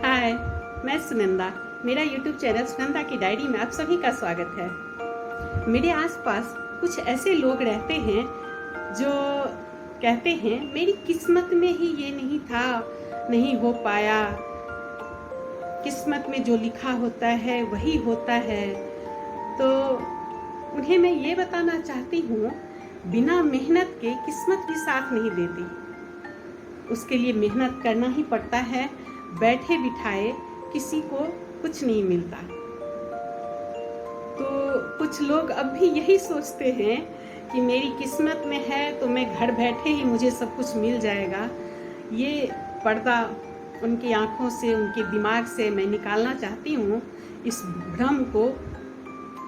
हाय, मैं सुनंदा। मेरा YouTube channel Sunanda की डायरी में आप सभी का स्वागत है। मेरे आसपास कुछ ऐसे लोग रहते हैं जो कहते हैं मेरी किस्मत में ही ये नहीं था, नहीं हो पाया। किस्मत में जो लिखा होता है वही होता है। तो उन्हें मैं ये बताना चाहती हूँ, बिना मेहनत के किस्मत भी साथ नहीं देती। उसके लिए मेहनत करना ही पड़ता है। बैठे बिठाए किसी को कुछ नहीं मिलता। तो कुछ लोग अब भी यही सोचते हैं कि मेरी किस्मत में है तो मैं घर बैठे ही मुझे सब कुछ मिल जाएगा। ये पर्दा उनकी आंखों से, उनके दिमाग से मैं निकालना चाहती हूँ, इस भ्रम को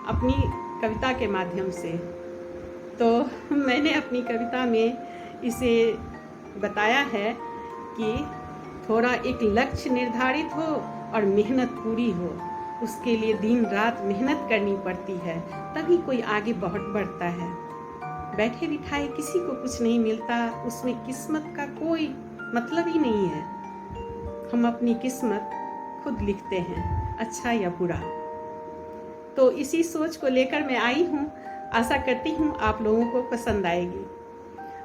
अपनी कविता के माध्यम से। तो मैंने अपनी कविता में इसे बताया है कि थोड़ा एक लक्ष्य निर्धारित हो और मेहनत पूरी हो। उसके लिए दिन रात मेहनत करनी पड़ती है, तभी कोई आगे बढ़ता है। बैठे बिठाए किसी को कुछ नहीं मिलता, उसमें किस्मत का कोई मतलब ही नहीं है। हम अपनी किस्मत खुद लिखते हैं, अच्छा या बुरा। तो इसी सोच को लेकर मैं आई हूँ। आशा करती हूँ आप लोगों को पसंद आएगी।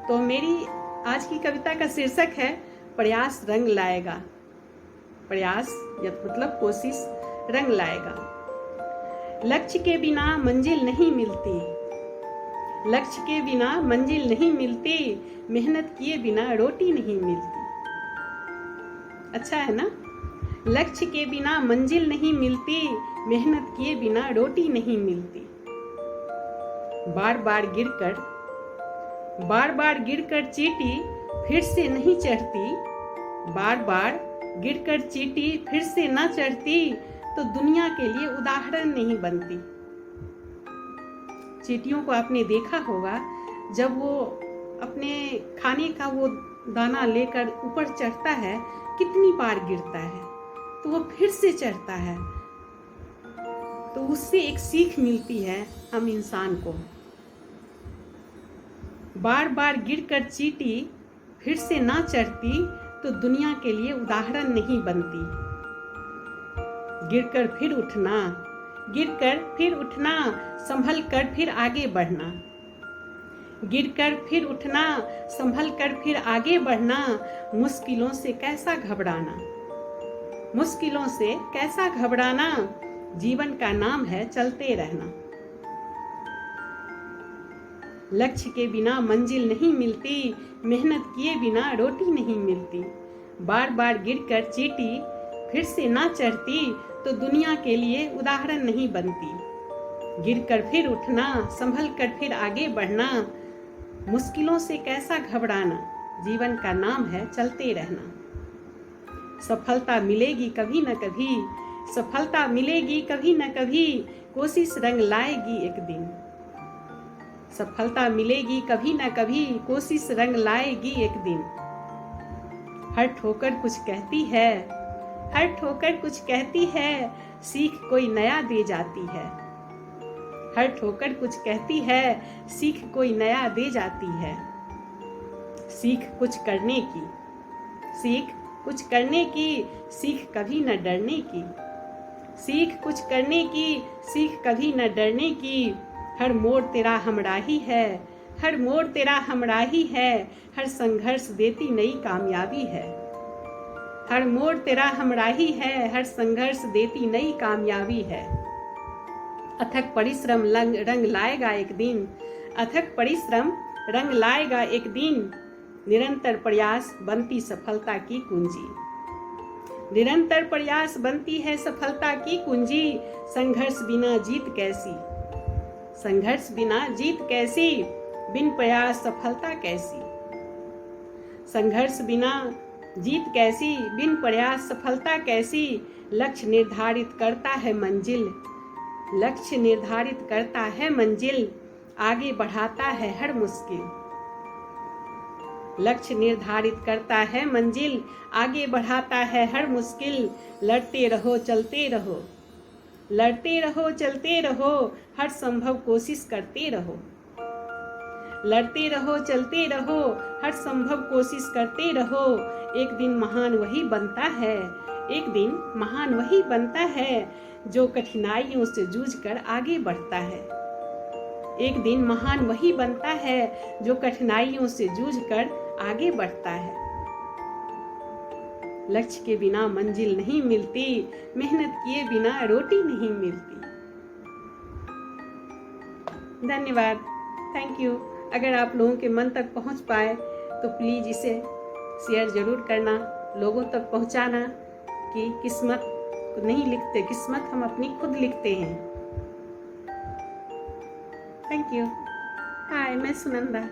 तो मेरी आज की कविता का शीर्षक है प्रयास रंग लाएगा। प्रयास या मतलब कोशिश रंग लाएगा। लक्ष्य के बिना मंजिल नहीं मिलती, लक्ष्य के बिना मंजिल नहीं मिलती, मेहनत किए बिना रोटी नहीं मिलती। अच्छा है ना? लक्ष्य के बिना मंजिल नहीं मिलती, मेहनत किए बिना रोटी नहीं मिलती। बार बार गिरकर चींटी फिर से नहीं चढ़ती, बार बार गिरकर चींटी फिर से न चढ़ती, तो दुनिया के लिए उदाहरण नहीं बनती। चींटियों को आपने देखा होगा, जब वो अपने खाने का वो दाना लेकर ऊपर चढ़ता है, कितनी बार गिरता है तो वो फिर से चढ़ता है। तो उससे एक सीख मिलती है हम इंसान को। बार बार गिरकर चींटी फिर से ना चढ़ती, तो दुनिया के लिए उदाहरण नहीं बनती। गिरकर फिर उठना, संभल कर फिर आगे बढ़ना। गिरकर फिर उठना, संभल कर फिर आगे बढ़ना, मुश्किलों से कैसा घबराना। मुश्किलों से कैसा घबराना, जीवन का नाम है चलते रहना। लक्ष्य के बिना मंजिल नहीं मिलती, मेहनत किए बिना रोटी नहीं मिलती। बार बार गिरकर चींटी फिर से ना चढ़ती, तो दुनिया के लिए उदाहरण नहीं बनती। गिरकर फिर उठना, संभल कर फिर आगे बढ़ना, मुश्किलों से कैसा घबराना, जीवन का नाम है चलते रहना। सफलता मिलेगी कभी न कभी, सफलता मिलेगी कभी न कभी, कोशिश रंग लाएगी एक दिन। सफलता मिलेगी कभी न कभी, कोशिश रंग लाएगी एक दिन। हर ठोकर कुछ कहती है, हर ठोकर कुछ कहती है, सीख कोई नया दे जाती है। हर ठोकर कुछ कहती है, सीख कोई नया दे जाती है। सीख कुछ करने की, सीख कुछ करने की, सीख कभी न डरने की। सीख कुछ करने की, सीख कभी न डरने की। हर मोड़ तेरा हमराही है, हर मोड़ तेरा हमराही है, हर संघर्ष देती नई कामयाबी है। हर मोड़ तेरा हमराही है, हर संघर्ष देती नई कामयाबी है। अथक परिश्रम रंग लाएगा एक दिन, अथक परिश्रम रंग लाएगा एक दिन। निरंतर प्रयास बनती सफलता की कुंजी, निरंतर प्रयास बनती है सफलता की कुंजी। संघर्ष बिना जीत कैसी, संघर्ष बिना जीत कैसी, बिन प्रयास सफलता कैसी। संघर्ष बिना जीत कैसी, बिन प्रयास सफलता कैसी। लक्ष्य निर्धारित करता है मंजिल, लक्ष्य निर्धारित करता है मंजिल, आगे बढ़ाता है हर मुश्किल। लक्ष्य निर्धारित करता है मंजिल, आगे बढ़ाता है हर मुश्किल। लड़ते रहो चलते रहो, लड़ते रहो चलते रहो, हर संभव कोशिश करते रहो। लड़ते रहो चलते रहो, हर संभव कोशिश करते रहो। एक दिन महान वही बनता है, एक दिन महान वही बनता है जो कठिनाइयों से जूझकर आगे बढ़ता है। एक दिन महान वही बनता है जो कठिनाइयों से जूझकर आगे बढ़ता है। लक्ष्य के बिना मंजिल नहीं मिलती, मेहनत किए बिना रोटी नहीं मिलती। धन्यवाद, थैंक यू। अगर आप लोगों के मन तक पहुंच पाए तो प्लीज़ इसे शेयर ज़रूर करना, लोगों तक पहुंचाना कि किस्मत नहीं लिखते, किस्मत हम अपनी खुद लिखते हैं। Thank you. हाय, मैं सुनंदा।